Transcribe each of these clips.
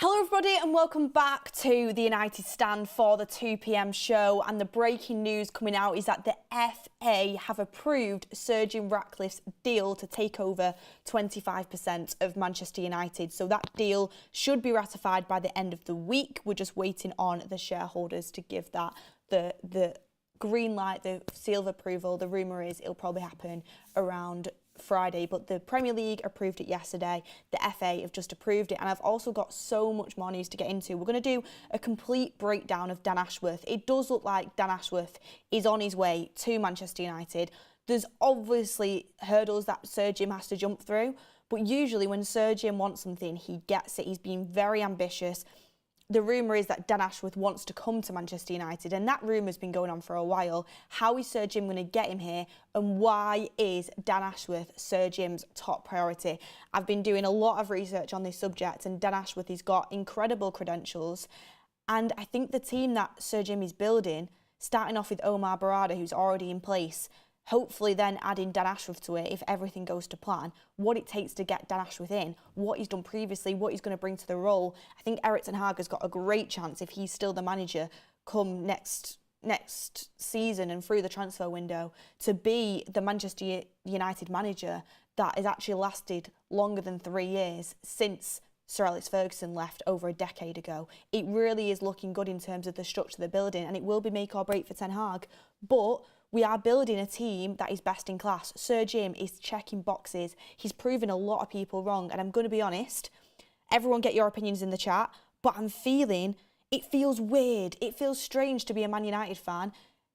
Hello everybody and welcome back to the United Stand for the 2 p.m. show, and the breaking news coming out is that the FA have approved Sir Jim Ratcliffe's deal to take over 25% of Manchester United. So that deal should be ratified by the end of the week. We're just waiting on the shareholders to give that the green light, the seal of approval. The rumour is it'll probably happen around Friday, but the Premier League approved it yesterday. The FA have just approved it, and I've also got so much more news to get into. We're going to do a complete breakdown of Dan Ashworth. It does look like Dan Ashworth is on his way to Manchester United. There's obviously hurdles that Sir Jim has to jump through, but usually when Sir Jim wants something, he gets it. He's been very ambitious. The rumour is that Dan Ashworth wants to come to Manchester United, and that rumour's been going on for a while. How is Sir Jim going to get him here, and why is Dan Ashworth Sir Jim's top priority? I've been doing a lot of research on this subject, and Dan Ashworth has got incredible credentials, and I think the team that Sir Jim is building, starting off with Omar Barada, who's already in place, hopefully then adding Dan Ashworth to it if everything goes to plan, what it takes to get Dan Ashworth in, what he's done previously, what he's going to bring to the role. I think Erik ten Hag has got a great chance, if he's still the manager come next season and through the transfer window, to be the Manchester United manager that has actually lasted longer than 3 years since Sir Alex Ferguson left over a decade ago. It really is looking good in terms of the structure of the building, and it will be make or break for Ten Hag. But we are building a team that is best in class. Sir Jim is checking boxes. He's proven a lot of people wrong. And I'm going to be honest, everyone get your opinions in the chat, but I'm feeling, it feels weird. It feels strange to be a Man United fan,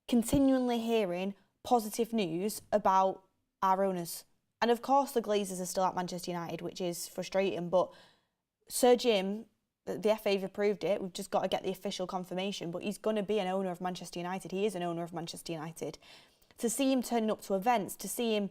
continually hearing positive news about our owners. And of course, the Glazers are still at Manchester United, which is frustrating. But Sir Jim, the FA have approved it. We've just got to get the official confirmation, but he's going to be an owner of Manchester United. He is an owner of Manchester United. To see him turning up to events, to see him,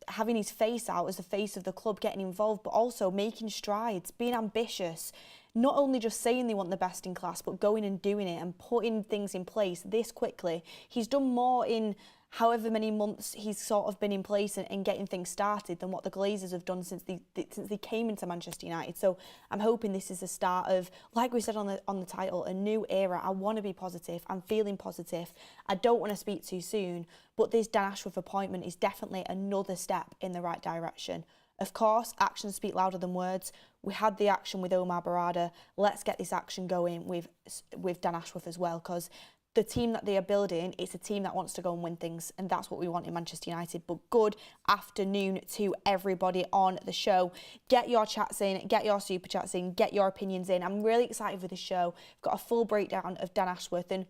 having his face out as the face of the club, getting involved, but also making strides, being ambitious, not only just saying they want the best in class, but going and doing it and putting things in place this quickly. He's done more in however many months he's sort of been in place and getting things started than what the Glazers have done since they came into Manchester United. So I'm hoping this is the start of, like we said on the title, a new era. I want to be positive. I'm feeling positive. I don't want to speak too soon, but this Dan Ashworth appointment is definitely another step in the right direction. Of course, actions speak louder than words. We had the action with Omar Barada. Let's get this action going with Dan Ashworth as well, because the team that they are building, it's a team that wants to go and win things, and that's what we want in Manchester United. But good afternoon to everybody on the show. Get your chats in, get your super chats in, get your opinions in. I'm really excited for this show. I've got a full breakdown of Dan Ashworth, and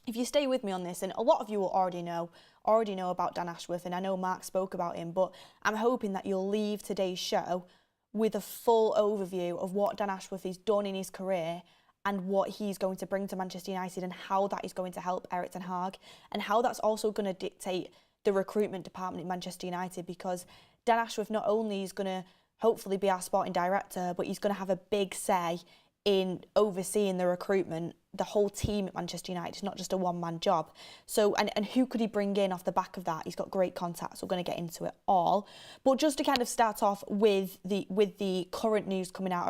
if you stay with me on this, and a lot of you will already know about Dan Ashworth, and I know Mark spoke about him, but I'm hoping that you'll leave today's show with a full overview of what Dan Ashworth has done in his career and what he's going to bring to Manchester United, and how that is going to help Erik ten Hag, and how that's also going to dictate the recruitment department in Manchester United, because Dan Ashworth not only is going to hopefully be our sporting director, but he's going to have a big say in overseeing the recruitment, the whole team at Manchester United. It's not just a one-man job. So, and who could he bring in off the back of that? He's got great contacts. We're going to get into it all. But just to kind of start off with the current news coming out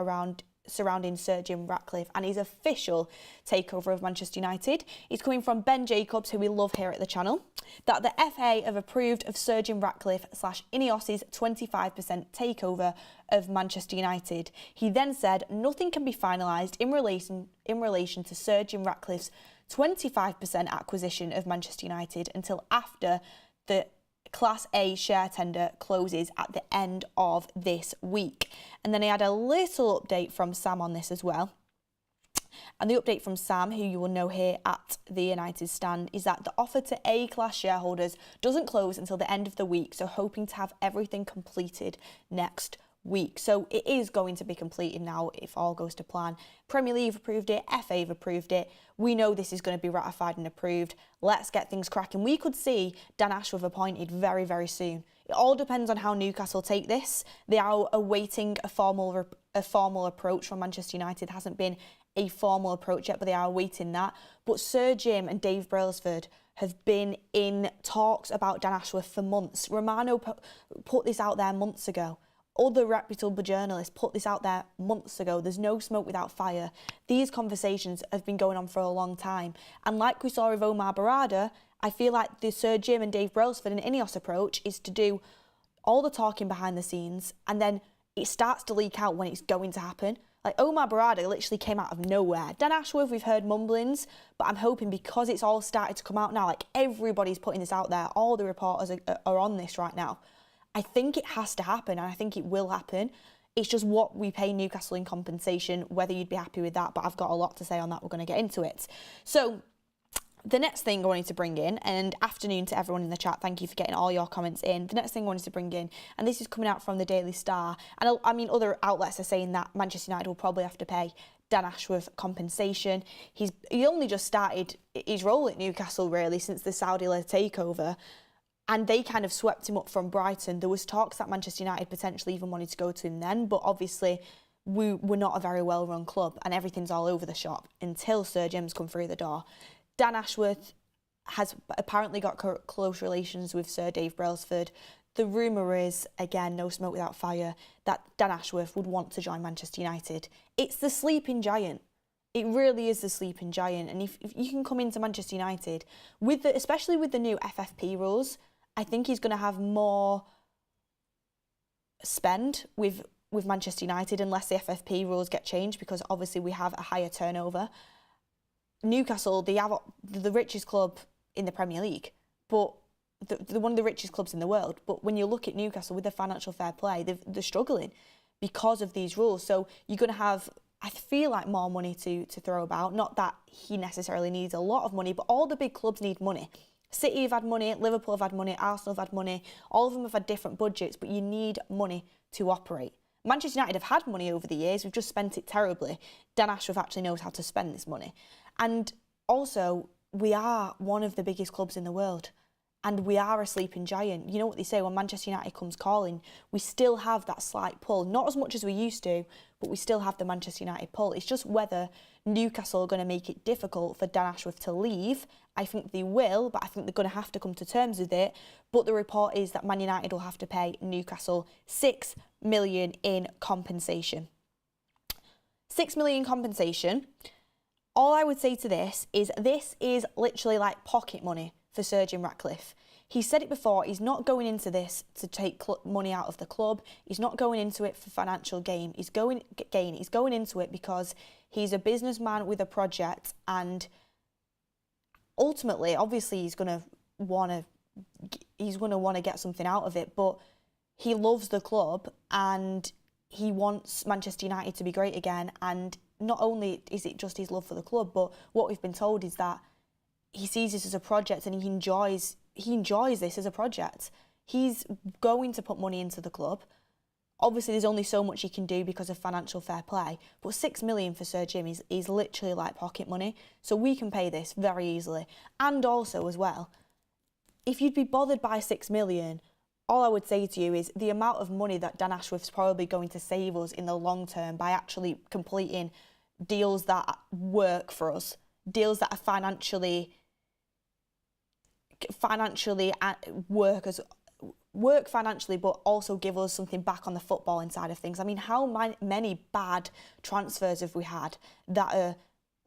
surrounding Sir Jim Ratcliffe and his official takeover of Manchester United. It's coming from Ben Jacobs, who we love here at the channel, that the FA have approved of Sir Jim Ratcliffe / INEOS's 25% takeover of Manchester United. He then said nothing can be finalised in relation to Sir Jim Ratcliffe's 25% acquisition of Manchester United until after the Class A share tender closes at the end of this week. And then he had a little update from Sam on this as well. And the update from Sam, who you will know here at the United Stand, is that the offer to A-class shareholders doesn't close until the end of the week, so hoping to have everything completed next week. So it is going to be completed now if all goes to plan. Premier League have approved it, FA have approved it. We know this is going to be ratified and approved. Let's get things cracking. We could see Dan Ashworth appointed very, very soon. It all depends on how Newcastle take this. They are awaiting a formal approach from Manchester United. There hasn't been a formal approach yet, but they are awaiting that. But Sir Jim and Dave Brailsford have been in talks about Dan Ashworth for months. Romano put this out there months ago. Other reputable journalists put this out there months ago. There's no smoke without fire. These conversations have been going on for a long time. And like we saw with Omar Barada, I feel like the Sir Jim and Dave Brailsford and INEOS approach is to do all the talking behind the scenes, and then it starts to leak out when it's going to happen. Like Omar Barada literally came out of nowhere. Dan Ashworth, we've heard mumblings, but I'm hoping because it's all started to come out now, like everybody's putting this out there, all the reporters are on this right now. I think it has to happen, and I think it will happen. It's just what we pay Newcastle in compensation, whether you'd be happy with that, but I've got a lot to say on that. We're going to get into it. So the next thing I wanted to bring in, and afternoon to everyone in the chat, thank you for getting all your comments in. The next thing I wanted to bring in, and this is coming out from the Daily Star, and I mean other outlets are saying that Manchester United will probably have to pay Dan Ashworth compensation. He only just started his role at Newcastle really since the Saudi-led takeover, and they kind of swept him up from Brighton. There was talks that Manchester United potentially even wanted to go to him then, but obviously we're not a very well-run club and everything's all over the shop until Sir Jim's come through the door. Dan Ashworth has apparently got close relations with Sir Dave Brailsford. The rumour is, again, no smoke without fire, that Dan Ashworth would want to join Manchester United. It's the sleeping giant. It really is the sleeping giant. And if you can come into Manchester United, especially with the new FFP rules, I think he's going to have more spend with Manchester United unless the FFP rules get changed, because obviously we have a higher turnover. Newcastle, they have the richest club in the Premier League, but they're one of the richest clubs in the world. But when you look at Newcastle with the financial fair play, they're struggling because of these rules. So you're going to have, I feel like, more money to throw about. Not that he necessarily needs a lot of money, but all the big clubs need money. City have had money, Liverpool have had money, Arsenal have had money. All of them have had different budgets, but you need money to operate. Manchester United have had money over the years. We've just spent it terribly. Dan Ashworth actually knows how to spend this money. And also, we are one of the biggest clubs in the world. And we are a sleeping giant. You know what they say, when Manchester United comes calling, we still have that slight pull. Not as much as we used to, but we still have the Manchester United pull. It's just whether Newcastle are going to make it difficult for Dan Ashworth to leave. I think they will, but I think they're going to have to come to terms with it. But the report is that Man United will have to pay Newcastle $6 million in compensation. $6 million compensation. All I would say to this is literally like pocket money for Sir Jim Ratcliffe. He said it before, he's not going into this to take money out of the club. He's not going into it for financial gain. He's going into it because he's a businessman with a project, and ultimately, obviously, he's going to want to get something out of it, but he loves the club and he wants Manchester United to be great again. And not only is it just his love for the club, but what we've been told is that he sees this as a project and he enjoys this as a project. He's going to put money into the club. Obviously, there's only so much he can do because of financial fair play, but $6 million for Sir Jim is literally like pocket money. So we can pay this very easily. And also as well, if you'd be bothered by $6 million, all I would say to you is the amount of money that Dan Ashworth's probably going to save us in the long term by actually completing deals that work for us, deals that are financially work financially, but also give us something back on the footballing side of things. I mean, how many bad transfers have we had that are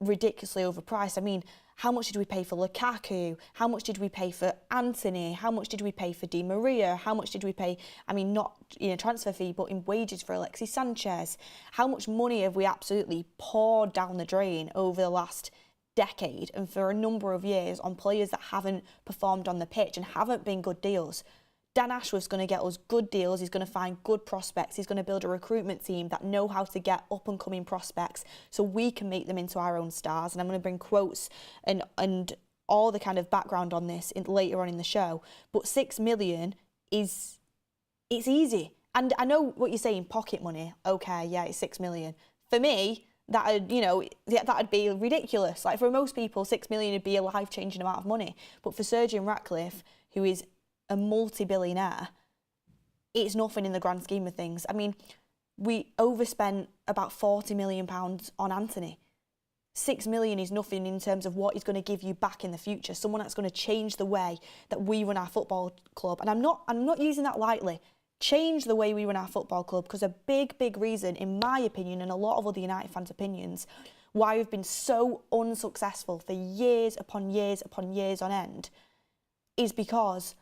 ridiculously overpriced? I mean, how much did we pay for Lukaku? How much did we pay for Anthony? How much did we pay for Di Maria? How much did we pay, I mean, not transfer fee, but in wages for Alexis Sanchez? How much money have we absolutely poured down the drain over the last decade and for a number of years on players that haven't performed on the pitch and haven't been good deals? Dan Ashworth's going to get us good deals. He's going to find good prospects. He's going to build a recruitment team that know how to get up-and-coming prospects so we can make them into our own stars. And I'm going to bring quotes and all the kind of background on this later on in the show. But $6 million it's easy. And I know what you're saying, pocket money. Okay, yeah, it's $6 million. For me, that'd be ridiculous. Like, for most people, $6 million would be a life-changing amount of money. But for Sir Jim Ratcliffe, who is a multi-billionaire, it's nothing in the grand scheme of things. I mean, we overspent about £40 million on Anthony. $6 million is nothing in terms of what he's going to give you back in the future. Someone that's going to change the way that we run our football club. And I'm not using that lightly. change the way we run our football club, because a big reason, in my opinion, and a lot of other United fans' opinions, why we've been so unsuccessful for years upon years upon years on end is because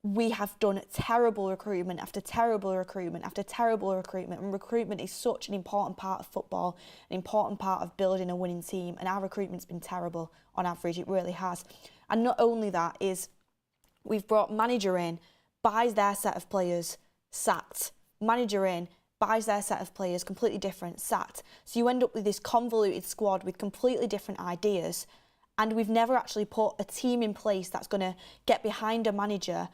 we have done terrible recruitment after terrible recruitment after terrible recruitment, and recruitment is such an important part of football, an important part of building a winning team, and our recruitment's been terrible on average, it really has. And not only that, is we've brought manager in, buys their set of players, sacked. Manager in, buys their set of players, completely different, sacked. So you end up with this convoluted squad with completely different ideas, and we've never actually put a team in place that's going to get behind a manager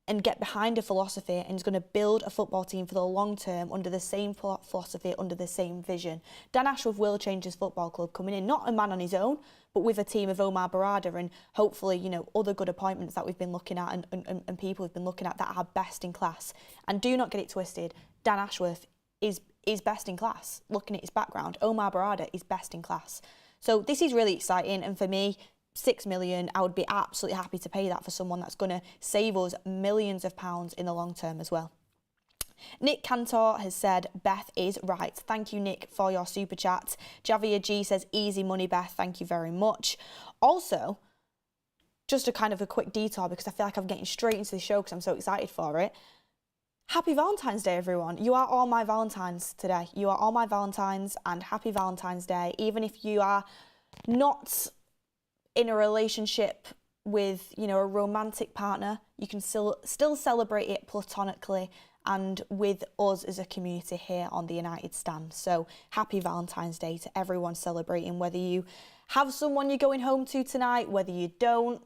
and get behind a philosophy and is going to build a football team for the long term under the same philosophy, under the same vision. Dan Ashworth will change his football club coming in, not a man on his own, but with a team of Omar Barada and hopefully, you know, other good appointments that we've been looking at and people we've been looking at that are best in class. And do not get it twisted, Dan Ashworth is best in class. Looking at his background, Omar Barada is best in class. So this is really exciting, and for me, 6 million, I would be absolutely happy to pay that for someone that's going to save us millions of pounds in the long term as well. Nick Cantor has said, Beth is right. Thank you, Nick, for your super chat. Javier G says, easy money, Beth. Thank you very much. Also, just a kind of a quick detour, because I feel like I'm getting straight into the show because I'm so excited for it. Happy Valentine's Day, everyone. You are all my Valentines today. You are all my Valentines, and happy Valentine's Day. Even if you are not in a relationship with, you know, a romantic partner, you can still celebrate it platonically and with us as a community here on the United Stand. So happy Valentine's Day to everyone celebrating, whether you have someone you're going home to tonight, whether you don't.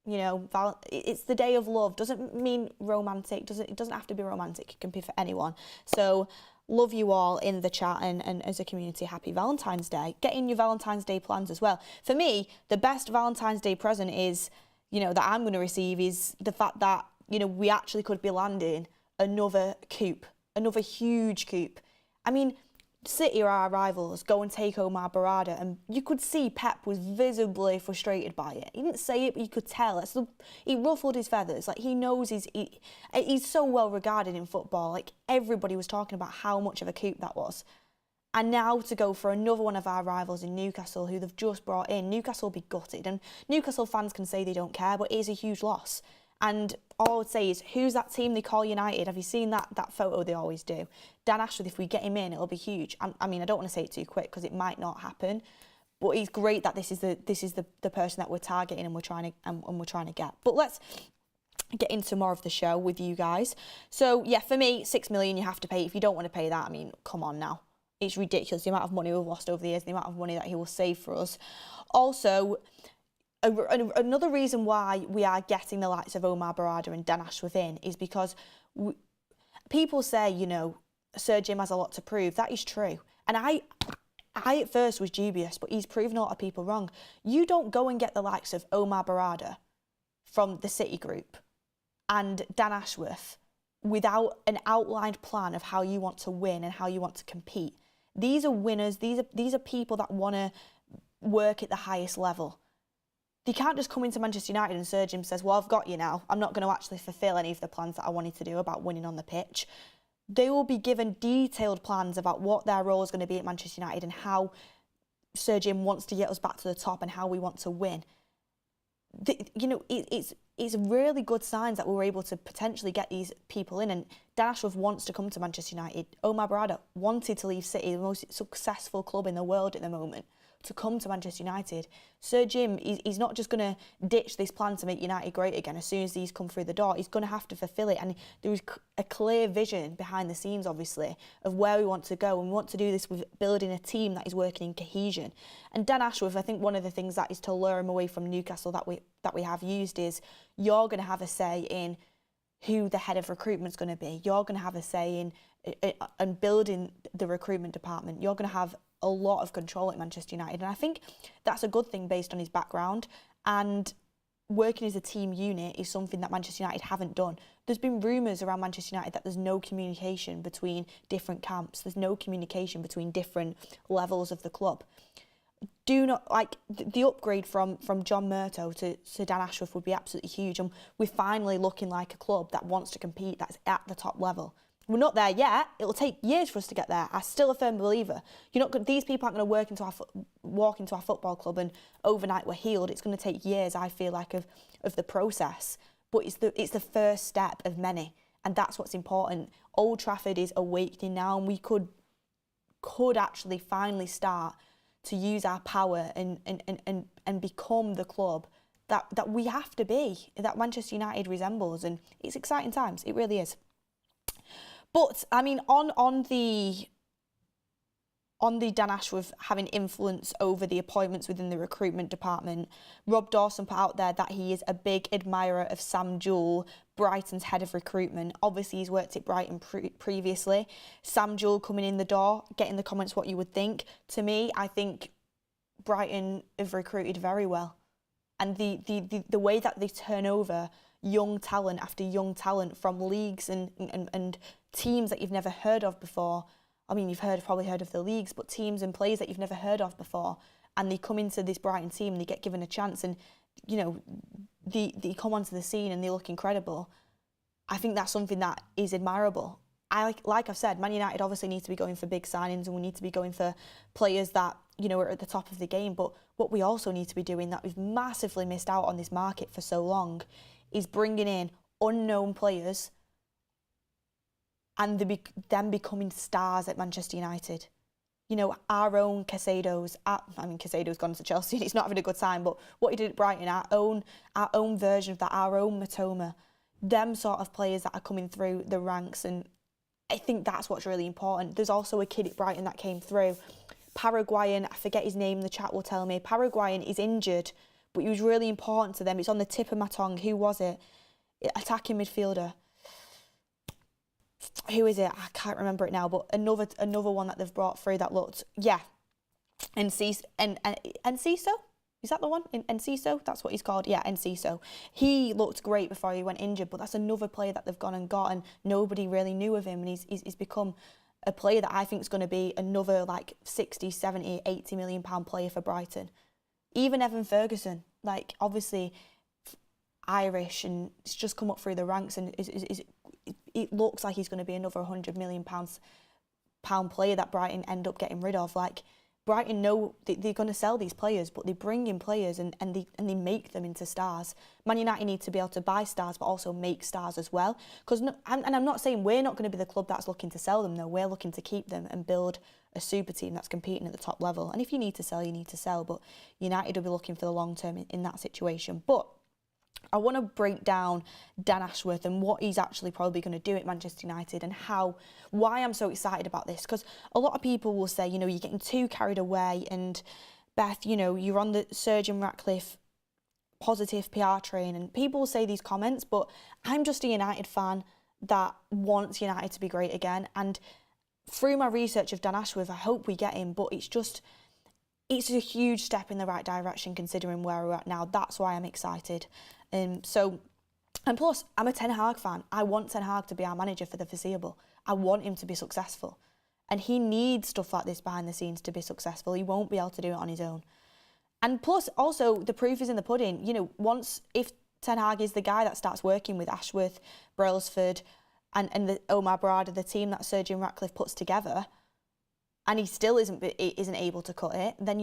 You know, it's the day of love. Doesn't mean romantic. It doesn't have to be romantic. It can be for anyone. So love you all in the chat, and as a community, happy Valentine's Day. Get in your Valentine's Day plans as well. For me, the best Valentine's Day present is, you know, that I'm going to receive is the fact that, you know, we actually could be landing another coup, another huge coup. I mean, City are our rivals, go and take Omar Barada, and you could see Pep was visibly frustrated by it. He didn't say it, but you could tell. He ruffled his feathers. Like, he knows he's so well regarded in football. Like, everybody was talking about how much of a coup that was. And now to go for another one of our rivals in Newcastle, who they've just brought in, Newcastle will be gutted. And Newcastle fans can say they don't care, but it is a huge loss. And all I would say is, who's that team they call United? Have you seen that photo they always do? Dan Ashworth, if we get him in, it'll be huge. I mean, I don't want to say it too quick because it might not happen, but it's great that this is the person that we're targeting and we're trying to get. But let's get into more of the show with you guys. So yeah, for me, 6 million you have to pay. If you don't want to pay that, I mean, come on now. It's ridiculous, the amount of money we've lost over the years, the amount of money that he will save for us. Also, another reason why we are getting the likes of Omar Barada and Dan Ashworth in is because people say, you know, Sir Jim has a lot to prove. That is true. And I at first was dubious, but he's proven a lot of people wrong. You don't go and get the likes of Omar Barada from the City Group and Dan Ashworth without an outlined plan of how you want to win and how you want to compete. These are winners. These are people that want to work at the highest level. You can't just come into Manchester United and Sir Jim says, well, I've got you now. I'm not going to actually fulfil any of the plans that I wanted to do about winning on the pitch. They will be given detailed plans about what their role is going to be at Manchester United and how Sir Jim wants to get us back to the top and how we want to win. You know, it's really good signs that we were able to potentially get these people in. And Dan Ashworth wants to come to Manchester United. Omar Barada wanted to leave City, the most successful club in the world at the moment, to come to Manchester United. Sir Jim, he's not just going to ditch this plan to make United great again as soon as these come through the door. He's going to have to fulfil it. And there is a clear vision behind the scenes, obviously, of where we want to go. And we want to do this with building a team that is working in cohesion. And Dan Ashworth, I think one of the things that is to lure him away from Newcastle that we have used is, you're going to have a say in who the head of recruitment is going to be. You're going to have a say in building the recruitment department. You're going to have a lot of control at Manchester United, and I think that's a good thing based on his background. And working as a team unit is something that Manchester United haven't done. There's been rumours around Manchester United that there's no communication between different camps. There's no communication between different levels of the club. do not, like, the upgrade from John Murtough to Dan Ashworth would be absolutely huge, and we're finally looking like a club that wants to compete, that's at the top level. We're not there yet. It'll take years for us to get there. I'm still a firm believer. These people aren't going to walk into our football club and overnight we're healed. It's going to take years, I feel like, of the process. But it's the first step of many, and that's what's important. Old Trafford is awakening now, and we could actually finally start to use our power and become the club that we have to be, that Manchester United resembles, and it's exciting times. It really is. But I mean, on the Dan Ashworth having influence over the appointments within the recruitment department, Rob Dawson put out there that he is a big admirer of Sam Jewell, Brighton's head of recruitment. Obviously, he's worked at Brighton previously. Sam Jewell coming in the door, getting the comments what you would think. To me, I think Brighton have recruited very well. And the way that they turn over young talent after young talent from leagues and teams that you've never heard of before. I mean, you've probably heard of the leagues, but teams and players that you've never heard of before, and they come into this Brighton team and they get given a chance, and they come onto the scene and they look incredible. I think that's something that is admirable. Like I've said, Man United obviously need to be going for big signings, and we need to be going for players that are at the top of the game. But what we also need to be doing, that we've massively missed out on this market for so long, is bringing in unknown players and them becoming stars at Manchester United. Our own Casado's. Casado's gone to Chelsea and he's not having a good time, but what he did at Brighton, our own version of that, our own Matoma, them sort of players that are coming through the ranks, and I think that's what's really important. There's also a kid at Brighton that came through, Paraguayan, I forget his name, the chat will tell me. Paraguayan is injured, but he was really important to them. It's on the tip of my tongue. Who was it? Attacking midfielder. Who is it? I can't remember it now, but another one that they've brought through that looked, Enciso? Is that the one? Enciso? That's what he's called. Yeah, Enciso. He looked great before he went injured, but that's another player that they've gone and got, and nobody really knew of him, and he's become a player that I think is going to be another like 60, 70, 80 million pound player for Brighton. Even Evan Ferguson, like, obviously Irish, and it's just come up through the ranks, and it looks like he's going to be another 100 million pound player that Brighton end up getting rid of. Like, Brighton know they're going to sell these players, but they bring in players and they make them into stars. Man United need to be able to buy stars, but also make stars as well. And I'm not saying we're not going to be the club that's looking to sell them, though. We're looking to keep them and build a super team that's competing at the top level. And if you need to sell, you need to sell. But United will be looking for the long term in that situation. But I want to break down Dan Ashworth and what he's actually probably going to do at Manchester United, and why I'm so excited about this. Because a lot of people will say, you're getting too carried away, and Beth, you're on the Sir Jim Ratcliffe positive PR train, and people will say these comments, but I'm just a United fan that wants United to be great again. And through my research of Dan Ashworth, I hope we get him, but it's a huge step in the right direction considering where we're at now. That's why I'm excited. And plus, I'm a Ten Hag fan. I want Ten Hag to be our manager for the foreseeable. I want him to be successful. And he needs stuff like this behind the scenes to be successful. He won't be able to do it on his own. And plus, also, the proof is in the pudding. If Ten Hag is the guy that starts working with Ashworth, Brailsford, and the Omar Barada, the team that Sir Jim Ratcliffe puts together, and he still isn't able to cut it, then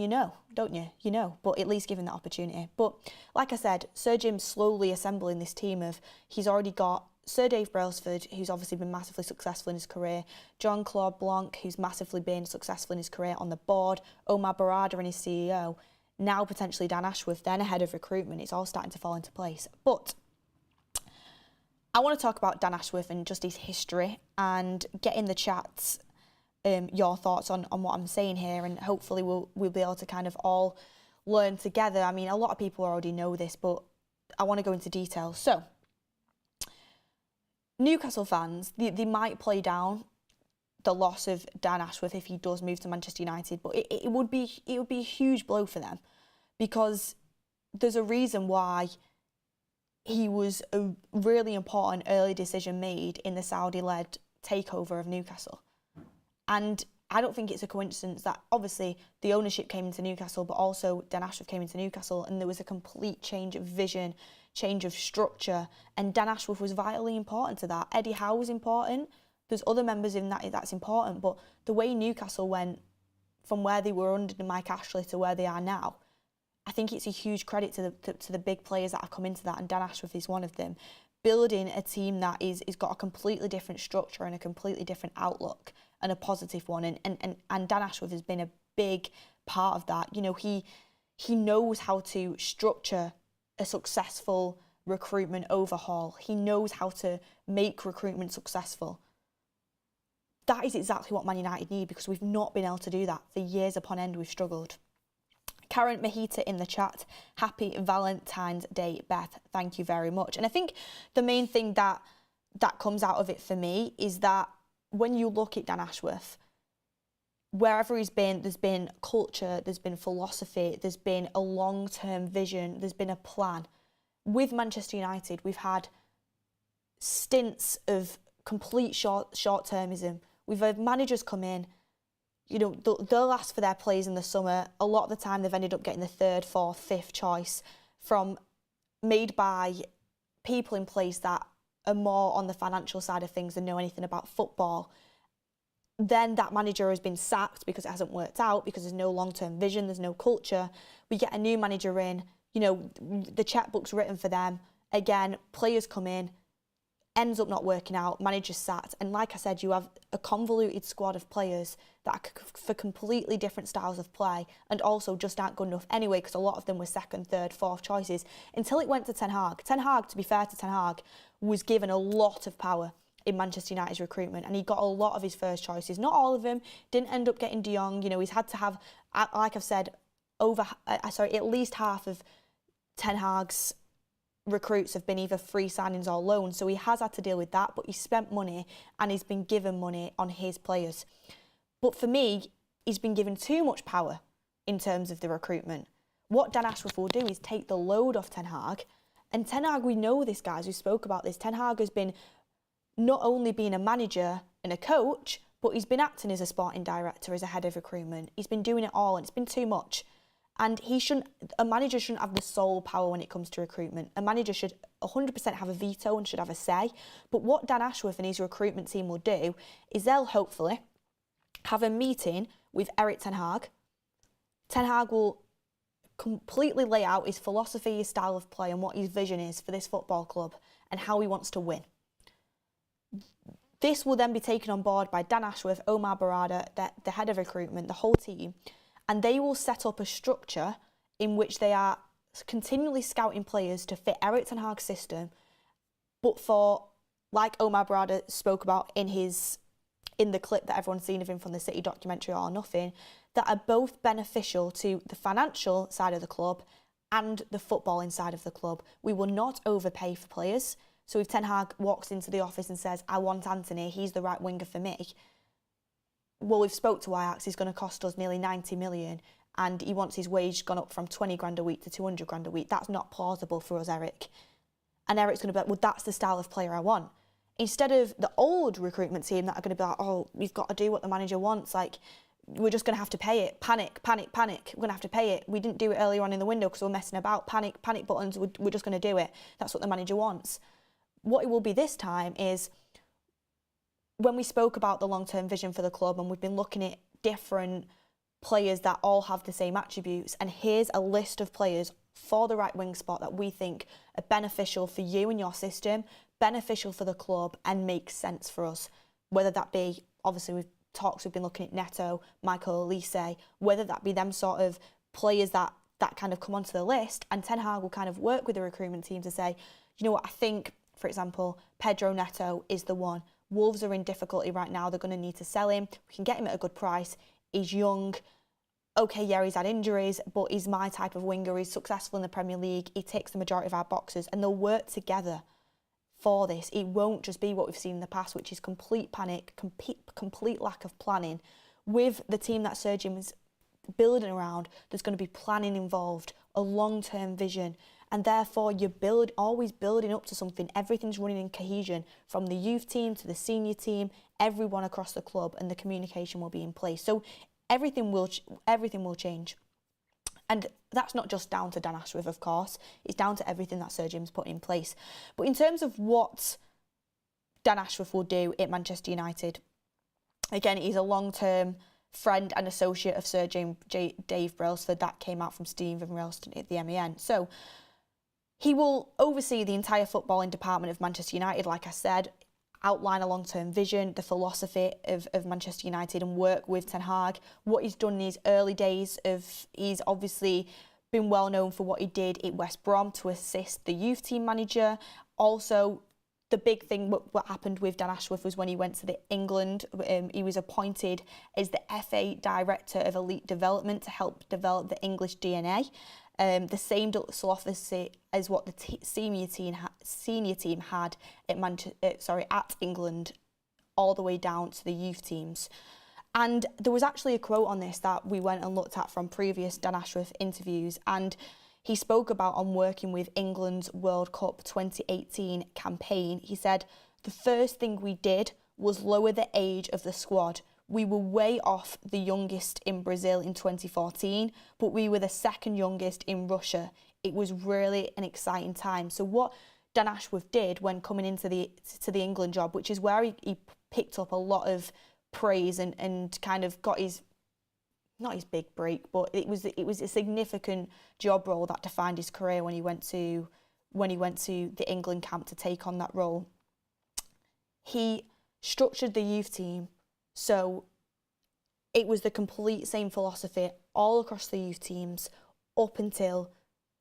don't you? But at least give him that opportunity. But like I said, Sir Jim's slowly assembling this team he's already got Sir Dave Brailsford, who's obviously been massively successful in his career, Jean-Claude Blanc, who's massively been successful in his career on the board, Omar Barada and his CEO, now potentially Dan Ashworth, then ahead of recruitment. It's all starting to fall into place. But I want to talk about Dan Ashworth and just his history, and get in the chats your thoughts on what I'm saying here, and hopefully we'll be able to kind of all learn together. I mean, a lot of people already know this, but I want to go into detail. So, Newcastle fans, they might play down the loss of Dan Ashworth if he does move to Manchester United, but it would be a huge blow for them, because there's a reason why he was a really important early decision made in the Saudi-led takeover of Newcastle. And I don't think it's a coincidence that obviously the ownership came into Newcastle, but also Dan Ashworth came into Newcastle, and there was a complete change of vision, change of structure, and Dan Ashworth was vitally important to that. Eddie Howe was important. There's other members in that's important, but the way Newcastle went from where they were under Mike Ashley to where they are now, I think it's a huge credit to the big players that have come into that, and Dan Ashworth is one of them. Building a team that is got a completely different structure and a completely different outlook, and a positive one, and Dan Ashworth has been a big part of that. You know, he knows how to structure a successful recruitment overhaul. He knows how to make recruitment successful. That is exactly what Man United need, because we've not been able to do that for years upon end. We've struggled. Karen Mahita in the chat, happy Valentine's Day, Beth. Thank you very much. And I think the main thing that comes out of it for me is that when you look at Dan Ashworth, wherever he's been, there's been culture, there's been philosophy, there's been a long-term vision, there's been a plan. With Manchester United, we've had stints of complete short-termism. We've had managers come in, you know, they'll ask for their players in the summer. A lot of the time they've ended up getting the third, fourth, fifth choice made by people in place that are more on the financial side of things and know anything about football. Then that manager has been sacked because it hasn't worked out, because there's no long-term vision, there's no culture. We get a new manager in, you know, the checkbook's written for them. Again, players come in, ends up not working out, manager's sacked. And like I said, you have a convoluted squad of players that are for completely different styles of play, and also just aren't good enough anyway, because a lot of them were second, third, fourth choices, until it went to Ten Hag. Ten Hag, to be fair to Ten Hag, was given a lot of power in Manchester United's recruitment, and he got a lot of his first choices. Not all of them. Didn't end up getting De Jong. You know, he's had to have, like I've said, at least half of Ten Hag's recruits have been either free signings or loans, so he has had to deal with that, but he spent money and he's been given money on his players. But for me, he's been given too much power in terms of the recruitment. What Dan Ashworth will do is take the load off Ten Hag, and Ten Hag, we know this, guys, we spoke about this, Ten Hag has been not only being a manager and a coach, but he's been acting as a sporting director, as a head of recruitment. He's been doing it all, and it's been too much. And a manager shouldn't have the sole power when it comes to recruitment. A manager should 100% have a veto and should have a say. But what Dan Ashworth and his recruitment team will do is they'll hopefully have a meeting with Eric Ten Hag. Ten Hag will completely lay out his philosophy, his style of play, and what his vision is for this football club and how he wants to win. This will then be taken on board by Dan Ashworth, Omar Barada, the head of recruitment, the whole team, and they will set up a structure in which they are continually scouting players to fit Eric Ten Hag's system, but for, like Omar Barada spoke about in the clip that everyone's seen of him from the City documentary All or Nothing, that are both beneficial to the financial side of the club and the footballing side of the club. We will not overpay for players. So if Ten Hag walks into the office and says, I want Anthony, he's the right winger for me, well, we've spoke to Ajax, he's going to cost us nearly 90 million, and he wants his wage gone up from 20 grand a week to 200 grand a week. That's not plausible for us, Eric. And Eric's going to be like, well, that's the style of player I want. Instead of the old recruitment team that are going to be like, oh, we've got to do what the manager wants, like, we're just going to have to pay it. Panic, panic, panic. We're going to have to pay it. We didn't do it earlier on in the window because we were messing about. Panic, panic buttons. We're just going to do it. That's what the manager wants. What it will be this time is, when we spoke about the long-term vision for the club, and we've been looking at different players that all have the same attributes, and here's a list of players for the right wing spot that we think are beneficial for you and your system, beneficial for the club, and make sense for us. Whether that be, obviously we've been looking at Neto, Michael Olise, whether that be them sort of players that kind of come onto the list, and Ten Hag will kind of work with the recruitment team to say, you know what, I think, for example, Pedro Neto is the one. Wolves are in difficulty right now. They're going to need to sell him. We can get him at a good price. He's young. Okay, yeah, he's had injuries, but he's my type of winger. He's successful in the Premier League. He ticks the majority of our boxes, and they'll work together for this. It won't just be what we've seen in the past, which is complete panic, complete lack of planning. With the team that Sergio is building around, there's going to be planning involved, a long-term vision, and therefore you're always building up to something. Everything's running in cohesion from the youth team to the senior team, everyone across the club, and the communication will be in place. So everything will change. And that's not just down to Dan Ashworth, of course. It's down to everything that Sir Jim's put in place. But in terms of what Dan Ashworth will do at Manchester United, again, he's a long-term friend and associate of Sir Dave Brailsford. That came out from Stephen Railston at the MEN. So he will oversee the entire footballing department of Manchester United, like I said, outline a long-term vision, the philosophy of Manchester United, and work with Ten Hag. What he's done in his early days he's obviously been well known for what he did at West Brom to assist the youth team manager. Also, the big thing, what happened with Dan Ashworth was when he went to the England, he was appointed as the FA Director of Elite Development to help develop the English DNA. The same philosophy as what the senior team had at England, all the way down to the youth teams. And there was actually a quote on this that we went and looked at from previous Dan Ashworth interviews, and he spoke about on working with England's World Cup 2018 campaign. He said, "The first thing we did was lower the age of the squad. We were way off the youngest in Brazil in 2014, but we were the second youngest in Russia. It was really an exciting time." So what Dan Ashworth did when coming into the England job, which is where he picked up a lot of praise and kind of got his, not his big break, but it was a significant job role that defined his career when he went to the England camp to take on that role. He structured the youth team so it was the complete same philosophy all across the youth teams up until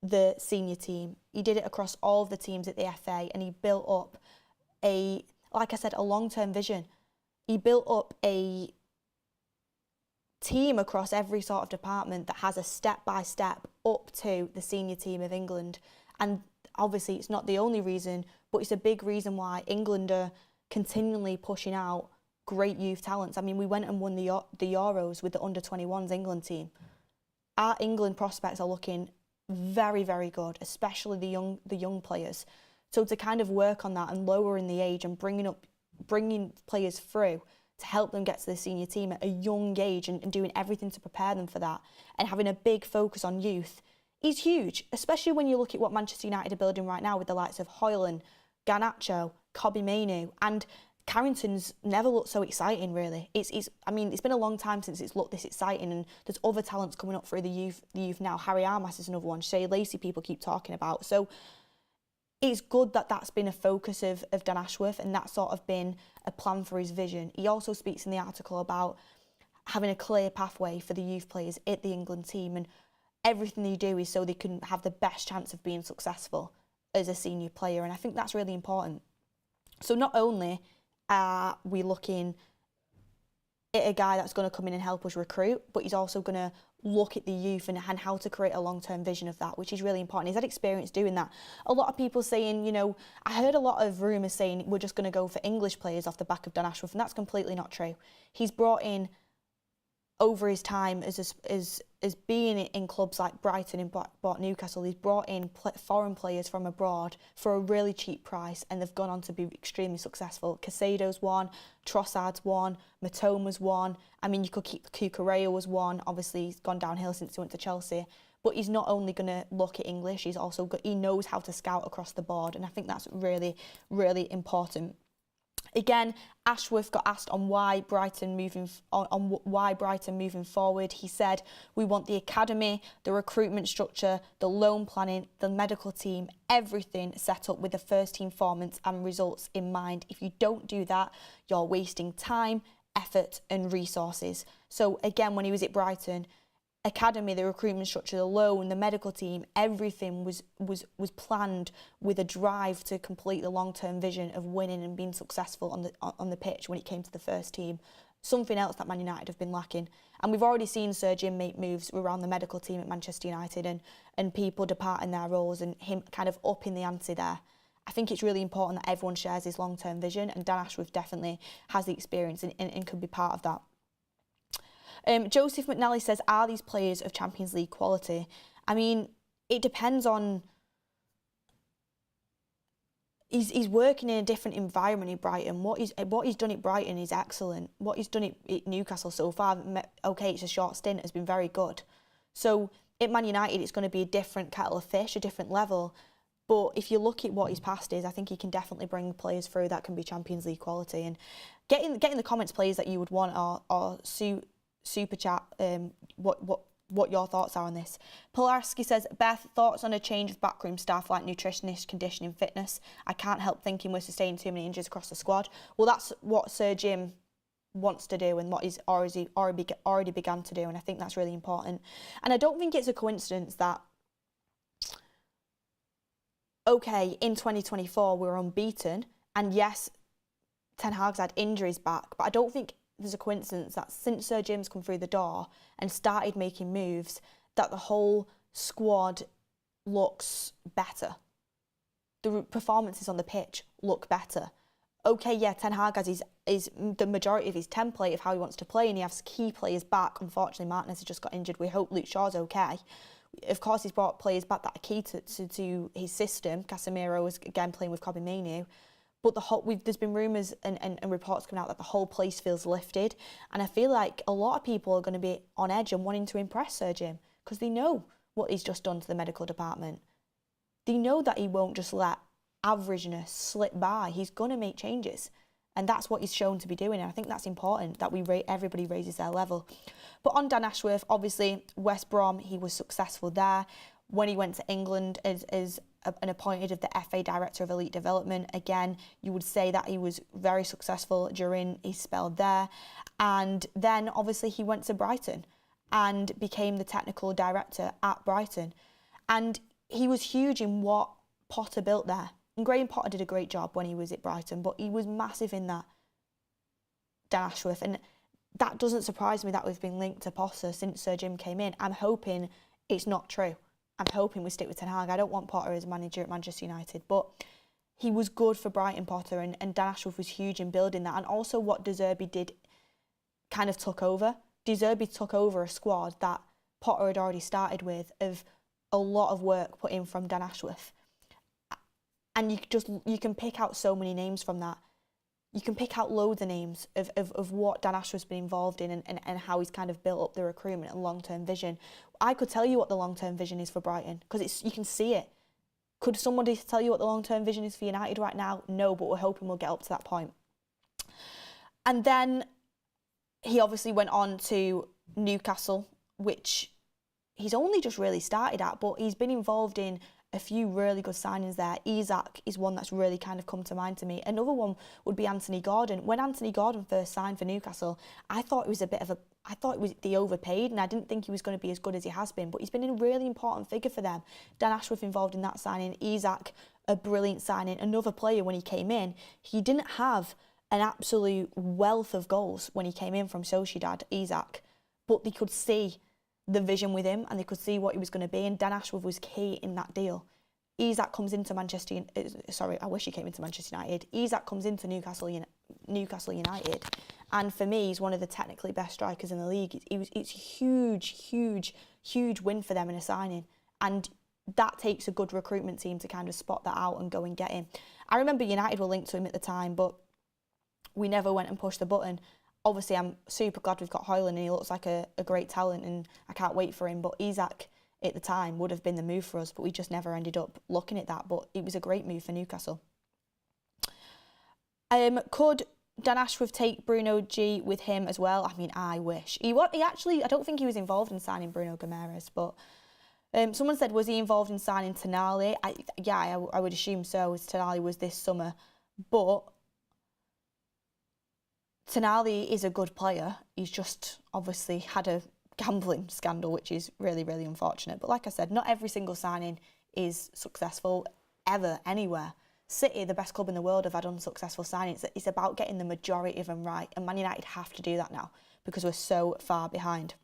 the senior team. He did it across all of the teams at the FA, and he built up a long-term vision. He built up a team across every sort of department that has a step-by-step up to the senior team of England. And obviously it's not the only reason, but it's a big reason why England are continually pushing out great youth talents. I mean, we went and won the Euros with the under-21s England team. Our England prospects are looking very, very good, especially the young players. So to kind of work on that and lowering the age and bringing players through to help them get to the senior team at a young age and doing everything to prepare them for that and having a big focus on youth is huge, especially when you look at what Manchester United are building right now with the likes of Højlund, Garnacho, Kobbie Mainoo, and Carrington's never looked so exciting, really. It's been a long time since it's looked this exciting, and there's other talents coming up through the youth now. Harry Armas is another one. Shea Lacey people keep talking about. So it's good that that's been a focus of Dan Ashworth, and that's sort of been a plan for his vision. He also speaks in the article about having a clear pathway for the youth players at the England team, and everything they do is so they can have the best chance of being successful as a senior player, and I think that's really important. So not only are we looking at a guy that's going to come in and help us recruit, but he's also going to look at the youth and how to create a long-term vision of that, which is really important. He's had experience doing that. A lot of people saying, I heard a lot of rumours saying we're just going to go for English players off the back of Dan Ashworth, and that's completely not true. He's brought in, over his time as being in clubs like Brighton and Newcastle, he's brought in foreign players from abroad for a really cheap price, and they've gone on to be extremely successful. Casado's one, Trossard's one, Matoma's one. I mean, you could keep Cucurella was one. Obviously, he's gone downhill since he went to Chelsea. But he's not only going to look at English, he knows how to scout across the board, and I think that's really, really important. Again, Ashworth got asked on why Brighton moving forward. He said, "We want the academy, the recruitment structure, the loan planning, the medical team, everything set up with the first team performance and results in mind. If you don't do that, you're wasting time, effort and resources." So again, when he was at Brighton, academy, the recruitment structure, the loan, the medical team, everything was planned with a drive to complete the long-term vision of winning and being successful on the pitch when it came to the first team. Something else that Man United have been lacking. And we've already seen Sir Jim make moves around the medical team at Manchester United and people departing their roles and him kind of upping the ante there. I think it's really important that everyone shares his long-term vision, and Dan Ashworth definitely has the experience and could be part of that. Joseph McNally says, are these players of Champions League quality? I mean, it depends on he's working in a different environment in Brighton. What he's done at Brighton is excellent. What he's done at Newcastle so far, okay, it's a short stint, has been very good. So at Man United, it's going to be a different kettle of fish, a different level. But if you look at what his past is, I think he can definitely bring players through that can be Champions League quality. And get in the comments players that you would want, or super chat what your thoughts are on this. Polarski says, Beth, thoughts on a change of backroom staff like nutritionists, conditioning, fitness? I can't help thinking we're sustaining too many injuries across the squad. Well, that's what Sir Jim wants to do and what he's already began to do, and I think that's really important. And I don't think it's a coincidence that, okay, in 2024 we're unbeaten, and yes, Ten Hag's had injuries back, but I don't think there's a coincidence that since Sir Jim's come through the door and started making moves, that the whole squad looks better. The performances on the pitch look better. Okay, yeah, Ten Hag has the majority of his template of how he wants to play, and he has key players back. Unfortunately, Martinez has just got injured. We hope Luke Shaw's okay. Of course, he's brought players back that are key to his system. Casemiro is again playing with Kobbie Mainoo. But there's been rumours and reports coming out that the whole place feels lifted. And I feel like a lot of people are going to be on edge and wanting to impress Sir Jim because they know what he's just done to the medical department. They know that he won't just let averageness slip by. He's going to make changes. And that's what he's shown to be doing. And I think that's important, that everybody raises their level. But on Dan Ashworth, obviously, West Brom, he was successful there. When he went to England as an appointed of the FA Director of Elite Development, again, you would say that he was very successful during his spell there. And then, obviously, he went to Brighton and became the technical director at Brighton. And he was huge in what Potter built there. And Graham Potter did a great job when he was at Brighton, but he was massive in that, Dan Ashworth. And that doesn't surprise me that we've been linked to Potter since Sir Jim came in. I'm hoping it's not true. I'm hoping we stick with Ten Hag. I don't want Potter as manager at Manchester United, but he was good for Brighton, Potter, and Dan Ashworth was huge in building that. And also what De Zerbi did kind of took over. De Zerbi took over a squad that Potter had already started with, of a lot of work put in from Dan Ashworth. And you can pick out so many names from that. You can pick out loads of names of what Dan Ashworth's been involved in and how he's kind of built up the recruitment and long-term vision. I could tell you what the long-term vision is for Brighton because you can see it. Could somebody tell you what the long-term vision is for United right now? No, but we're hoping we'll get up to that point. And then he obviously went on to Newcastle, which he's only just really started at, but he's been involved in a few really good signings there. Isak is one that's really kind of come to mind to me. Another one would be Anthony Gordon. When Anthony Gordon first signed for Newcastle, I thought they overpaid, and I didn't think he was going to be as good as he has been, but he's been a really important figure for them. Dan Ashworth involved in that signing. Isak, a brilliant signing. Another player when he came in, he didn't have an absolute wealth of goals when he came in from Sociedad, Isak, but they could see the vision with him and they could see what he was going to be, and Dan Ashworth was key in that deal. Isak comes into I wish he came into Manchester United. Isak comes into Newcastle United, and for me, he's one of the technically best strikers in the league. It's a huge win for them in a signing, and that takes a good recruitment team to kind of spot that out and go and get him. I remember United were linked to him at the time, but we never went and pushed the button. Obviously, I'm super glad we've got Højlund and he looks like a great talent and I can't wait for him. But Isak at the time would have been the move for us, but we just never ended up looking at that. But it was a great move for Newcastle. Could Dan Ashworth take Bruno G with him as well? I mean, I wish. He actually, I don't think he was involved in signing Bruno Guimaraes, but someone said, was he involved in signing Tonali? I would assume so, as Tonali was this summer. But Tonali is a good player. He's just obviously had a gambling scandal, which is really, really unfortunate. But like I said, not every single signing is successful ever, anywhere. City, the best club in the world, have had unsuccessful signings. It's about getting the majority of them right. And Man United have to do that now because we're so far behind.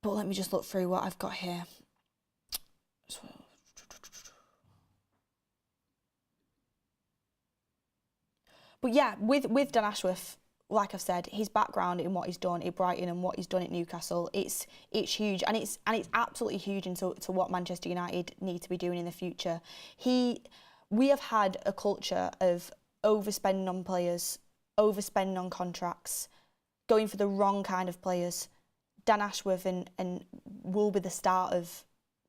But let me just look through what I've got here. But yeah, with Dan Ashworth, like I've said, his background in what he's done at Brighton and what he's done at Newcastle, it's huge, and it's absolutely huge into what Manchester United need to be doing in the future. We have had a culture of overspending on players, overspending on contracts, going for the wrong kind of players. Dan Ashworth and will be the start of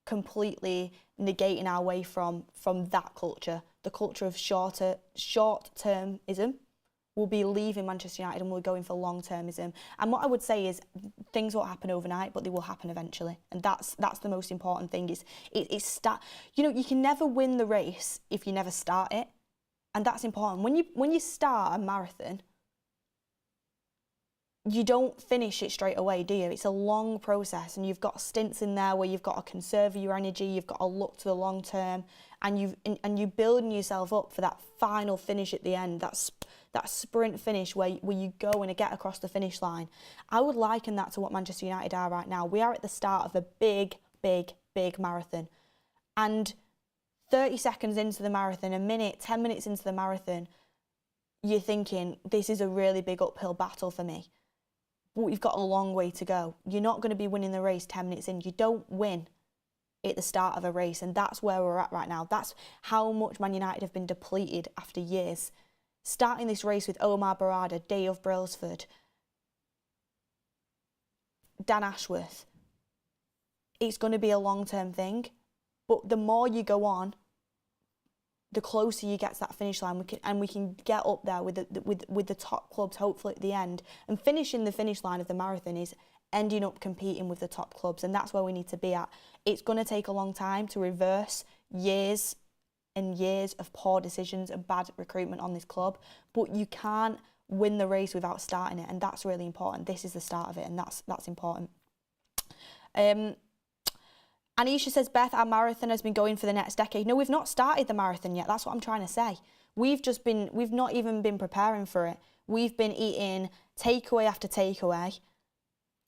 completely negating our way from that culture. The culture of short-termism will be leaving Manchester United, and we're going for long-termism. And what I would say is things won't happen overnight, but they will happen eventually. And that's the most important thing. You can never win the race if you never start it. And that's important. When you start a marathon, you don't finish it straight away, do you? It's a long process, and you've got stints in there where you've got to conserve your energy, you've got to look to the long term, and you're building yourself up for that final finish at the end, that sprint finish where you go and get across the finish line. I would liken that to what Manchester United are right now. We are at the start of a big, big, big marathon, and 30 seconds into the marathon, a minute, 10 minutes into the marathon, you're thinking, this is a really big uphill battle for me. But we've got a long way to go. You're not going to be winning the race 10 minutes in. You don't win at the start of a race, and that's where we're at right now. That's how much Man United have been depleted after years. Starting this race with Omar Barada, Dave Brailsford, Dan Ashworth, it's going to be a long-term thing. But the more you go on, the closer you get to that finish line, we can get up there with the top clubs, hopefully at the end. And finishing the finish line of the marathon is ending up competing with the top clubs, and that's where we need to be at. It's going to take a long time to reverse years and years of poor decisions and bad recruitment on this club, but you can't win the race without starting it, and that's really important. This is the start of it, and that's important. Anisha says, Beth, our marathon has been going for the next decade. No, we've not started the marathon yet. That's what I'm trying to say. We've not even been preparing for it. We've been eating takeaway after takeaway,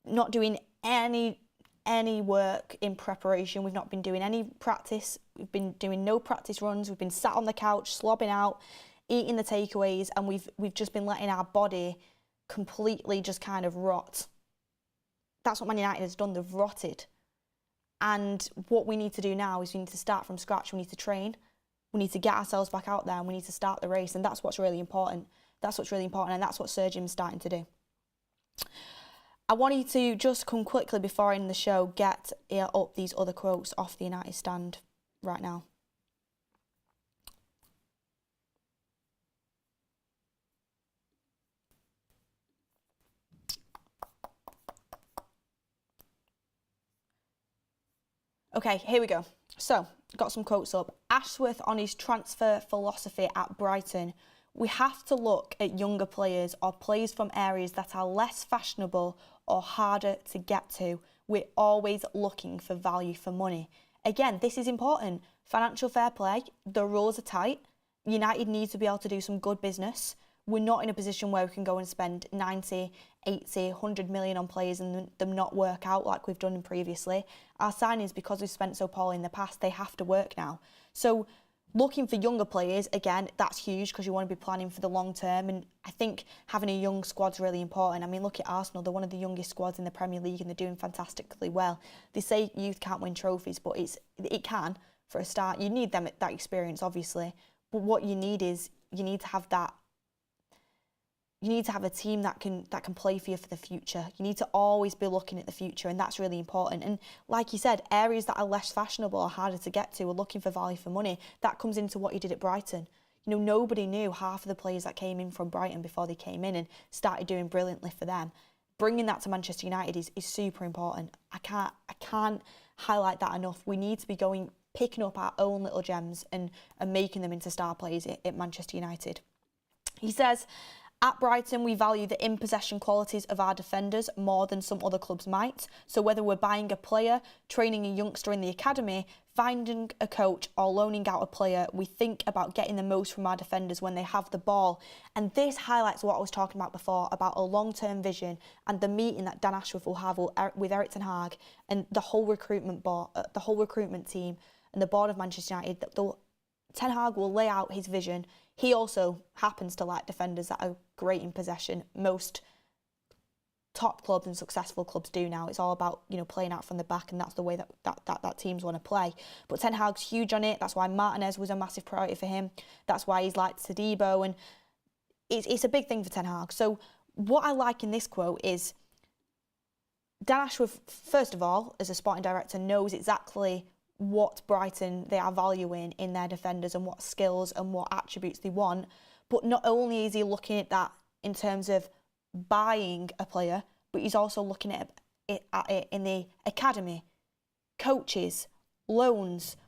not doing any work in preparation. We've not been doing any practice. We've been doing no practice runs. We've been sat on the couch, slobbing out, eating the takeaways, and we've just been letting our body completely just kind of rot. That's what Man United has done. They've rotted. And what we need to do now is we need to start from scratch. We need to train. We need to get ourselves back out there, and we need to start the race. And that's what's really important. That's what's really important, and that's what Sergio's starting to do. I want you to just come quickly before I end the show, get up these other quotes off the United stand right now. Okay, here we go. So, got some quotes up. Ashworth on his transfer philosophy at Brighton. We have to look at younger players or players from areas that are less fashionable or harder to get to. We're always looking for value for money. Again, this is important. Financial fair play, the rules are tight. United needs to be able to do some good business. We're not in a position where we can go and spend 90, 80, 100 million on players and them not work out like we've done previously. Our signings, because we've spent so poorly in the past, they have to work now. So looking for younger players, again, that's huge because you want to be planning for the long term. And I think having a young squad's really important. I mean, look at Arsenal. They're one of the youngest squads in the Premier League and they're doing fantastically well. They say youth can't win trophies, but it can for a start. You need that experience, obviously. But what you need is you need to have that. You need to have a team that can play for you for the future. You need to always be looking at the future, and that's really important. And like you said, areas that are less fashionable or harder to get to are looking for value for money. That comes into what you did at Brighton. You know, nobody knew half of the players that came in from Brighton before they came in and started doing brilliantly for them. Bringing that to Manchester United is super important. I can't highlight that enough. We need to be picking up our own little gems and making them into star players at Manchester United. He says, at Brighton, we value the in-possession qualities of our defenders more than some other clubs might. So whether we're buying a player, training a youngster in the academy, finding a coach or loaning out a player, we think about getting the most from our defenders when they have the ball. And this highlights what I was talking about before, about a long-term vision and the meeting that Dan Ashworth will have with Erik ten Hag and the whole recruitment board, the whole recruitment team and the board of Manchester United. Ten Hag will lay out his vision. he also happens to like defenders that are great in possession. Most top clubs and successful clubs do now. It's all about, you know, playing out from the back, and that's the way that teams want to play. But Ten Hag's huge on it. That's why Martinez was a massive priority for him. That's why he's liked Todibo, and it's a big thing for Ten Hag. So what I like in this quote is Dan Ashworth, first of all, as a sporting director, knows exactly what Brighton they are valuing in their defenders and what skills and what attributes they want. But not only is he looking at that in terms of buying a player, but he's also looking at it in the academy, coaches, loans.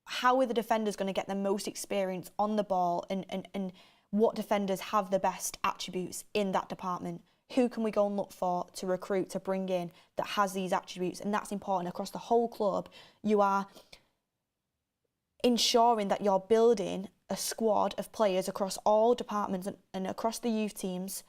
How are the defenders going to get the most experience on the ball, and what defenders have the best attributes in that department? Who can we go and look for to recruit, to bring in, that has these attributes? And that's important across the whole club. You are ensuring that you're building a squad of players across all departments and across the youth teams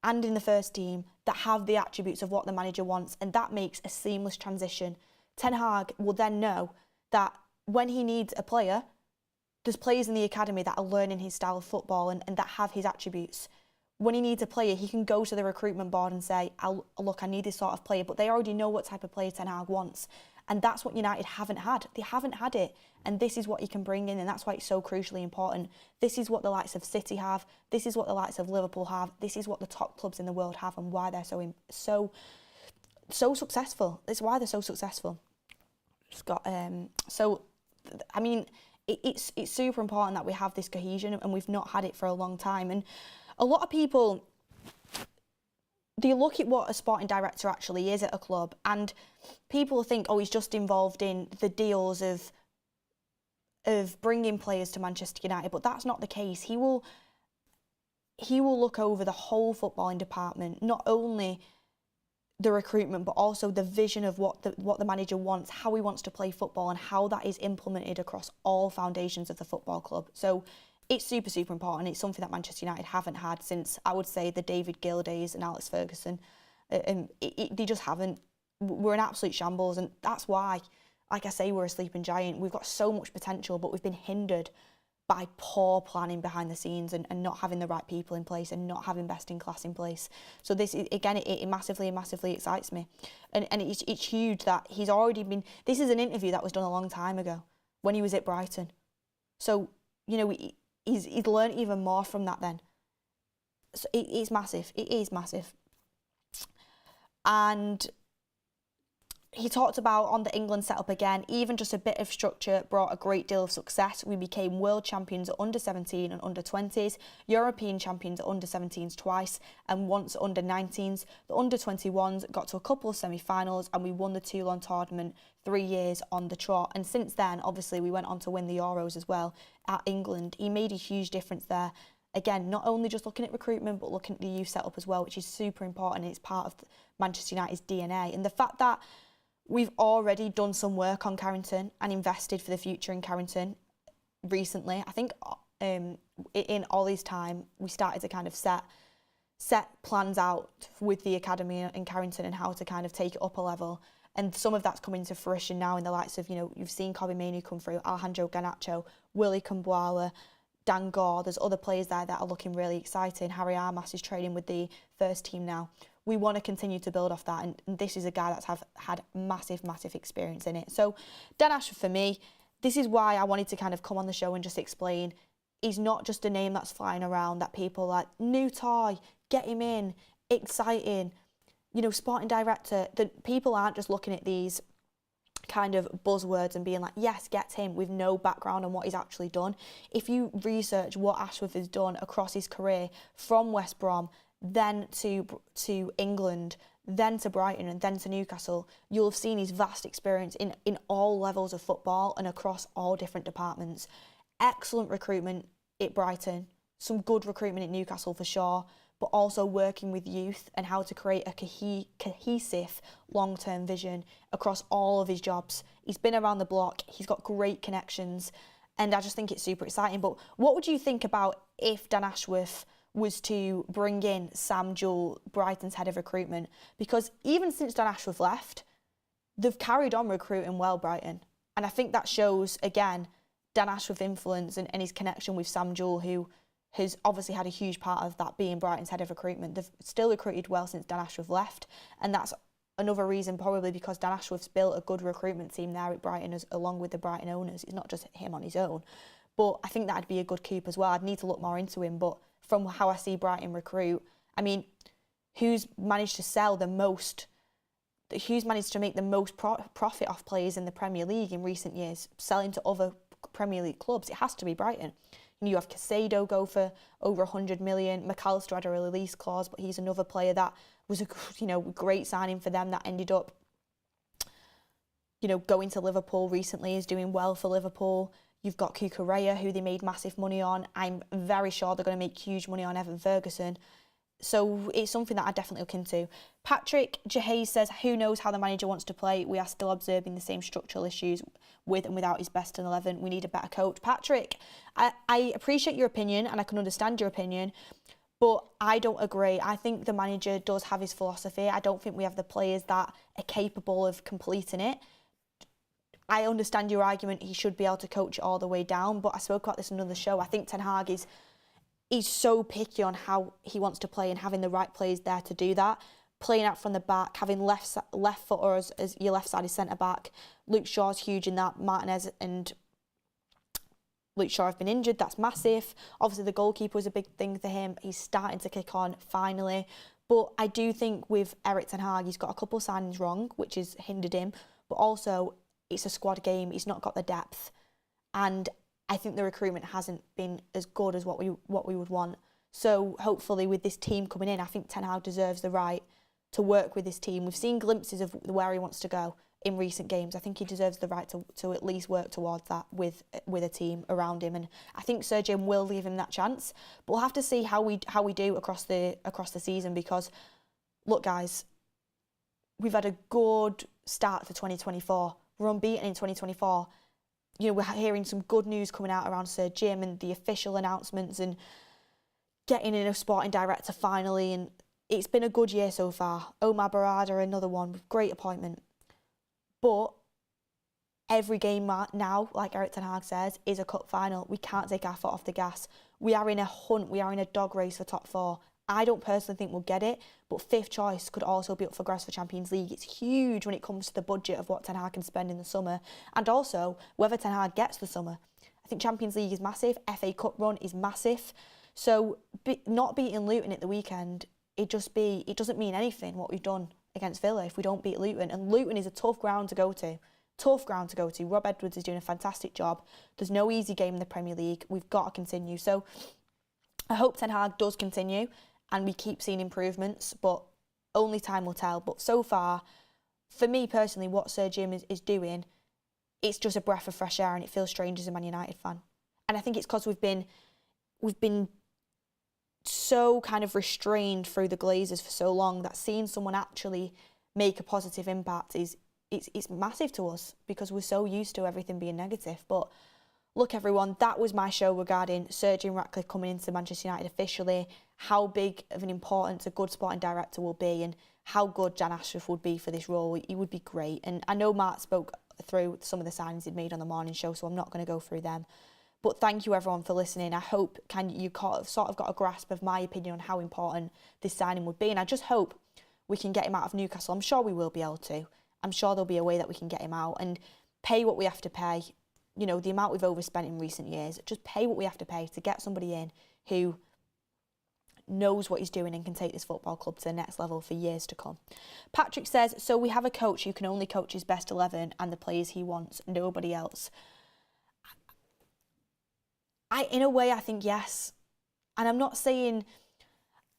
and in the first team that have the attributes of what the manager wants, and that makes a seamless transition. Ten Hag will then know that when he needs a player, there's players in the academy that are learning his style of football and that have his attributes. When he needs a player, he can go to the recruitment board and say, look, I need this sort of player, but they already know what type of player Ten Hag wants. And that's what United haven't had. They haven't had it. And this is what he can bring in, and that's why it's so crucially important. This is what the likes of City have. This is what the likes of Liverpool have. This is what the top clubs in the world have, and why they're so successful. It's why they're so successful. I mean, it's super important that we have this cohesion, and we've not had it for a long time. And a lot of people, they look at what a sporting director actually is at a club, and people think, oh, he's just involved in the deals of bringing players to Manchester United, but that's not the case. He will look over the whole footballing department, not only the recruitment, but also the vision of what the manager wants, how he wants to play football, and how that is implemented across all foundations of the football club. So it's super, super important. It's something that Manchester United haven't had since, I would say, the David Gill days and Alex Ferguson. They just haven't. We're in absolute shambles, and that's why, like I say, we're a sleeping giant. We've got so much potential, but we've been hindered by poor planning behind the scenes and not having the right people in place and not having best in class in place. So this, again, it massively excites me. And it's huge that he's already been... This is an interview that was done a long time ago when he was at Brighton. So, you know, he's learned even more from that then. So it's massive. It is massive. And he talked about on the England setup again, even just a bit of structure brought a great deal of success. We became world champions at under 17 and under 20s, European champions at under 17s twice, and once under 19s. The under 21s got to a couple of semi-finals, and we won the Toulon tournament 3 years on the trot. And since then, obviously, we went on to win the Euros as well at England. He made a huge difference there. Again, not only just looking at recruitment, but looking at the youth setup as well, which is super important. It's part of Manchester United's DNA. And the fact that we've already done some work on Carrington and invested for the future in Carrington recently. I think in Ollie's time, we started to kind of set plans out with the academy in Carrington and how to kind of take it up a level. And some of that's coming to fruition now in the likes of, you know, you've seen Kobe Mainoo come through, Alejandro Garnacho, Willie Kumbuala, Dan Gore. There's other players there that are looking really exciting. Harry Armas is training with the first team now. We want to continue to build off that, and this is a guy that's had massive experience in it. So Dan Ashworth, for me, this is why I wanted to kind of come on the show and just explain, he's not just a name that's flying around that people like, new toy, get him in, exciting, you know, sporting director. The people aren't just looking at these kind of buzzwords and being like, yes, get him, with no background on what he's actually done. If you research what Ashworth has done across his career, from West Brom, then to England, then to Brighton, and then to Newcastle, you'll have seen his vast experience in all levels of football and across all different departments. Excellent recruitment at Brighton, some good recruitment at Newcastle for sure, but also working with youth and how to create a cohesive long-term vision across all of his jobs. He's been around the block, he's got great connections, and I just think it's super exciting. But what would you think about if Dan Ashworth was to bring in Sam Jewell, Brighton's head of recruitment? Because even since Dan Ashworth left, they've carried on recruiting well, Brighton. And I think that shows, again, Dan Ashworth's influence and his connection with Sam Jewell, who has obviously had a huge part of that being Brighton's head of recruitment. They've still recruited well since Dan Ashworth left, and that's another reason probably because Dan Ashworth's built a good recruitment team there at Brighton along with the Brighton owners. It's not just him on his own. But I think that'd be a good coup as well. I'd need to look more into him. But from how I see Brighton recruit, I mean, who's managed to sell the most, who's managed to make the most profit off players in the Premier League in recent years, selling to other Premier League clubs? It has to be Brighton. You have Casado go for over 100 million. McAllister had a release clause, but he's another player that was a great signing for them that ended up going to Liverpool recently, is doing well for Liverpool. You've got Cucurella, who they made massive money on. I'm very sure they're going to make huge money on Evan Ferguson. So it's something that I definitely look into. Patrick Jahay says, who knows how the manager wants to play? We are still observing the same structural issues with and without his best 11. We need a better coach. Patrick, I appreciate your opinion and I can understand your opinion, but I don't agree. I think the manager does have his philosophy. I don't think we have the players that are capable of completing it. I understand your argument, he should be able to coach it all the way down, but I spoke about this in another show. I think Ten Hag he's so picky on how he wants to play and having the right players there to do that. Playing out from the back, having left footer as your left-sided centre-back. Luke Shaw's huge in that. Martinez and Luke Shaw have been injured. That's massive. Obviously, the goalkeeper was a big thing for him. He's starting to kick on, finally. But I do think with Erik Ten Hag, he's got a couple of signings wrong, which has hindered him. But also, it's a squad game. He's not got the depth. And I think the recruitment hasn't been as good as what we would want. So hopefully with this team coming in, I think Ten Hag deserves the right to work with this team. We've seen glimpses of where he wants to go in recent games. I think he deserves the right to at least work towards that with a team around him. And I think Sir Jim will give him that chance. But we'll have to see how we do across the season, because look guys, we've had a good start for 2024. We're unbeaten in 2024. We're hearing some good news coming out around Sir Jim and the official announcements and getting in a sporting director finally. And it's been a good year so far. Omar Barada, another one, great appointment. But every game now, like Erik Ten Hag says, is a cup final. We can't take our foot off the gas. We are in a hunt. We are in a dog race for top four. I don't personally think we'll get it, but fifth choice could also be up for grabs for Champions League. It's huge when it comes to the budget of what Ten Hag can spend in the summer, and also whether Ten Hag gets the summer. I think Champions League is massive, FA Cup run is massive, so not beating Luton at the weekend, it doesn't mean anything what we've done against Villa if we don't beat Luton, and Luton is a tough ground to go to. Rob Edwards is doing a fantastic job. There's no easy game in the Premier League. We've got to continue. So I hope Ten Hag does continue and we keep seeing improvements, but only time will tell. But so far, for me personally, what Sir Jim is doing, it's just a breath of fresh air and it feels strange as a Man United fan. And I think it's because we've been so kind of restrained through the Glazers for so long that seeing someone actually make a positive impact it's massive to us, because we're so used to everything being negative. But look everyone, that was my show regarding Sir Jim Ratcliffe coming into Manchester United officially, how big of an importance a good sporting director will be and how good Dan Ashworth would be for this role. He would be great. And I know Matt spoke through some of the signings he'd made on the morning show, so I'm not going to go through them. But thank you everyone for listening. I hope you sort of got a grasp of my opinion on how important this signing would be. And I just hope we can get him out of Newcastle. I'm sure we will be able to. I'm sure there'll be a way that we can get him out and pay what we have to pay. The amount we've overspent in recent years, just pay what we have to pay to get somebody in who knows what he's doing and can take this football club to the next level for years to come. Patrick says, so we have a coach who can only coach his best 11 and the players he wants, nobody else. In a way, I think yes. And I'm not saying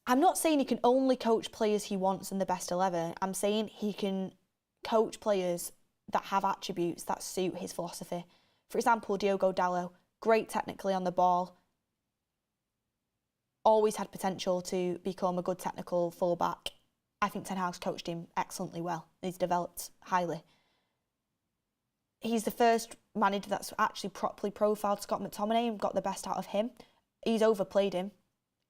he can only coach players he wants in the best 11. I'm saying he can coach players that have attributes that suit his philosophy. For example, Diogo Dalot, great technically on the ball, always had potential to become a good technical fullback. I think Ten Hag's coached him excellently well. He's developed highly. He's the first manager that's actually properly profiled Scott McTominay and got the best out of him. He's overplayed him.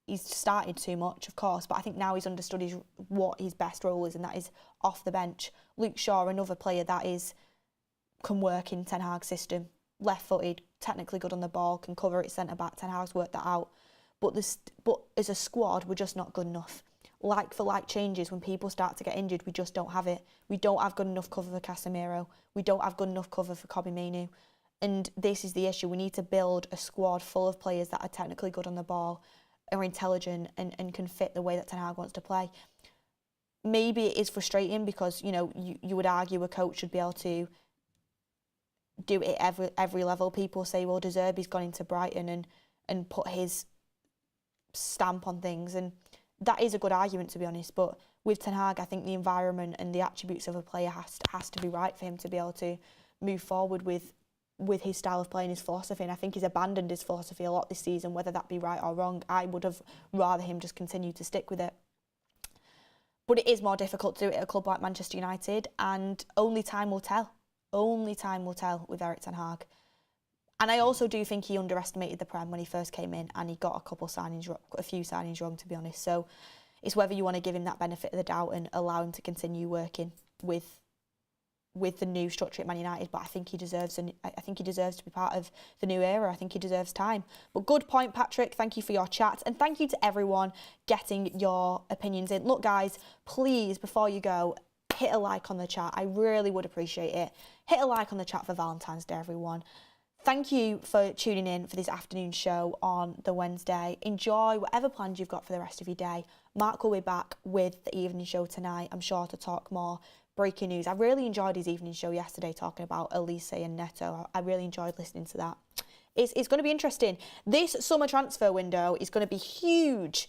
He's started too much, of course, but I think now he's understood what his best role is, and that is off the bench. Luke Shaw, another player that can work in Ten Hag's system. left-footed, technically good on the ball, can cover it centre-back. Ten Hag's worked that out. But as a squad, we're just not good enough. Like for like changes, when people start to get injured, we just don't have it. We don't have good enough cover for Casemiro. We don't have good enough cover for Kobbie Mainoo. And this is the issue. We need to build a squad full of players that are technically good on the ball, are intelligent and can fit the way that Ten Hag wants to play. Maybe it is frustrating because, you know, you would argue a coach should be able to do it at every level. People say, well, De Zerbi's gone into Brighton and put his stamp on things, and that is a good argument, to be honest. But with Ten Hag, I think the environment and the attributes of a player has to be right for him to be able to move forward with his style of play and his philosophy. And I think he's abandoned his philosophy a lot this season, whether that be right or wrong. I would have rather him just continue to stick with it. But it is more difficult to do it at a club like Manchester United, and only time will tell. Only time will tell with Erik ten Hag. And I also do think he underestimated the Prem when he first came in, and he got a few signings wrong, to be honest. So it's whether you want to give him that benefit of the doubt and allow him to continue working with the new structure at Man United. But I think he deserves to be part of the new era. I think he deserves time. But good point, Patrick. Thank you for your chat, and thank you to everyone getting your opinions in. Look, guys, please, before you go, hit a like on the chat. I really would appreciate it. Hit a like on the chat for Valentine's Day, everyone. Thank you for tuning in for this afternoon show on the Wednesday. Enjoy whatever plans you've got for the rest of your day. Mark will be back with the evening show tonight, I'm sure, to talk more breaking news. I really enjoyed his evening show yesterday, talking about Elise and Neto. I really enjoyed listening to that. It's going to be interesting. This summer transfer window is going to be huge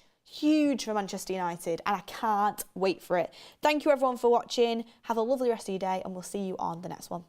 for Manchester United, and I can't wait for it. Thank you, everyone, for watching. Have a lovely rest of your day, and we'll see you on the next one.